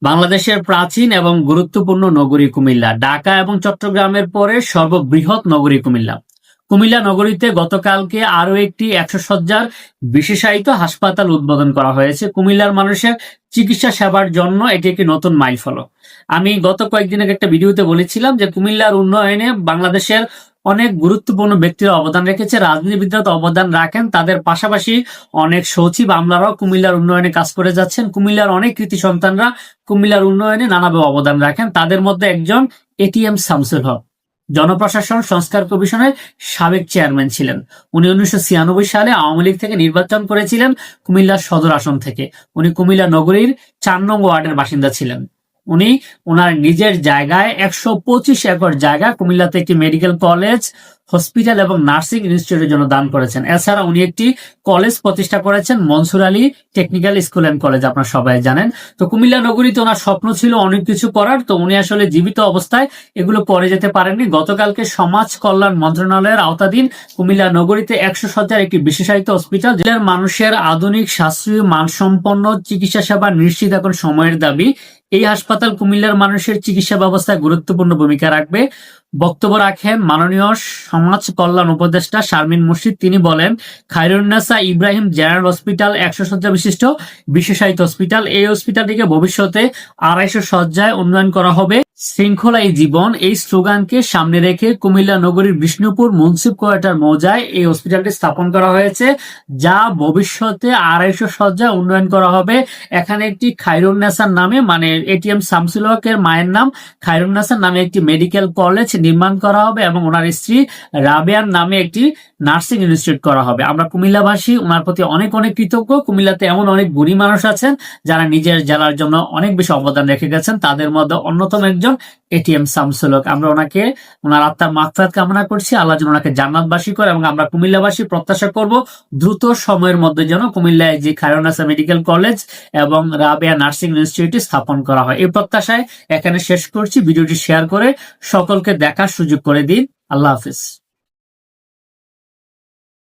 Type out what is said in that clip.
বাংলাদেশের প্রাচীন এবং গুরুত্বপূর্ণ নগরী কুমিল্লা। ঢাকা এবং চট্টগ্রামের পরে সর্ববৃহৎ নগরী কুমিল্লা। কুমিল্লা নগরীতে গতকালকে আরো একটি 100 শয্যার বিশেষায়িত হাসপাতাল উদ্বোধন করা হয়েছে। কুমিল্লার মানুষের চিকিৎসা সেবার জন্য এটি একটি নতুন মাইলফলক। আমি গত কয়েকদিন আগে একটা ভিডিওতে বলেছিলাম যে কুমিল্লার উন্নয়নে বাংলাদেশের অনেক গুরুত্বপূর্ণ ব্যক্তিরা অবদান রেখেছে, রাজনীতিবিদরা তো অবদান রাখেন, তাদের পাশাপাশি অনেক সচিব আমলারাও কুমিল্লার উন্নয়নে কাজ করে যাচ্ছেন। কুমিল্লার অনেক কৃতি সন্তানরা কুমিল্লার উন্নয়নে নানাভাবে অবদান রাখেন। তাদের মধ্যে একজন এটিএম শামসুল হক। জনপ্রশাসন সংস্কার কমিশনের সাবেক চেয়ারম্যান ছিলেন। উনি 1996 সালে আওয়ামী লীগ থেকে নির্বাচন করেছিলেন কুমিল্লার সদর আসন থেকে। উনি কুমিল্লা নগরীর 4 নং ওয়ার্ডের বাসিন্দা ছিলেন। উনি ওনার নিজের জায়গায় 125 একর জায়গা কুমিল্লাতে একটি মেডিকেল কলেজ, হসপিটাল এবং নার্সিং ইনস্টিটিউটের জন্য দান করেছেন। এছাড়া উনি একটি কলেজ প্রতিষ্ঠা করেছেন, Mansur Ali technical school and college, আপনারা সবাই জানেন। তো কুমিল্লা নগরীতে ওনার স্বপ্ন ছিল অনেক কিছু করার, তো উনি আসলে জীবিত অবস্থায় এগুলো করে যেতে পারেননি। গতকালকে সমাজ কল্যাণ মন্ত্রণালয়ের আওতাধীন কুমিল্লা নগরীতে 100 শয্যার একটি বিশেষায়িত হসপিটাল, জেলার মানুষের আধুনিক সাশ্রয়ী মানসম্পন্ন চিকিৎসা সেবা নিশ্চিত এখন সময়ের দাবি। এই হাসপাতাল কুমিল্লার মানুষের চিকিৎসা ব্যবস্থায় গুরুত্বপূর্ণ ভূমিকা রাখবে। বক্তব্য রাখেন মাননীয় সমাজ কল্যাণ উপদেষ্টা শারমিন মুর্শিদ। তিনি বলেন, খায়রুন্নেসা ইব্রাহিম জেনারেল হসপিটাল 100 শয্যা বিশিষ্ট বিশেষায়িত হসপিটাল। এই হসপিটালটিকে ভবিষ্যতে 250 শয্যায় উন্নয়ন করা হবে। শৃঙ্খলাই জীবন এই স্লোগানকে সামনে রেখে কুমিল্লা নগরীর বিষ্ণুপুর মুন্সিপ কোয়ার্টার মৌজায় এই হসপিটালটি স্থাপন করা হয়েছে, যা ভবিষ্যতে 250 শয্যায় উন্নয়ন করা হবে। এখানে একটি খায়রুন্নেসার নামে, মানে এটিএম শামসুল হকের মায়ের নাম খায়রুন্নেসার নামে একটি মেডিকেল কলেজ নির্মাণ করা হবে এবং ওনার স্ত্রী রাবেয়ার নামে একটি নার্সিং ইনস্টিটিউট করা হবে। আমরা কুমিল্লাবাসী ওনার প্রতি অনেক অনেক কৃতজ্ঞ। কুমিল্লাতে এমন অনেক গুণী মানুষ আছেন যারা নিজের জেলার জন্য অনেক বেশি অবদান রেখে গেছেন, তাদের মধ্যে অন্যতম একজন এটিএম শামসুল হক। আমরা ওনাকে, ওনার আত্মার মাগফিরাত কামনা করছি, আল্লাহ যেন ওনাকে জান্নাতবাসী করে, এবং আমরা কুমিল্লাবাসী প্রত্যাশা করব দ্রুত সময়ের মধ্যে যেন কুমিল্লায় যে খায়রুন্নেসা মেডিকেল কলেজ এবং রাবেয়া নার্সিং ইনস্টিটিউট স্থাপন করা হয়। এই প্রত্যাশায় এখানে শেষ করছি। ভিডিওটি শেয়ার করে সকলকে দেখার সুযোগ করে দিন। আল্লাহ হাফিজ।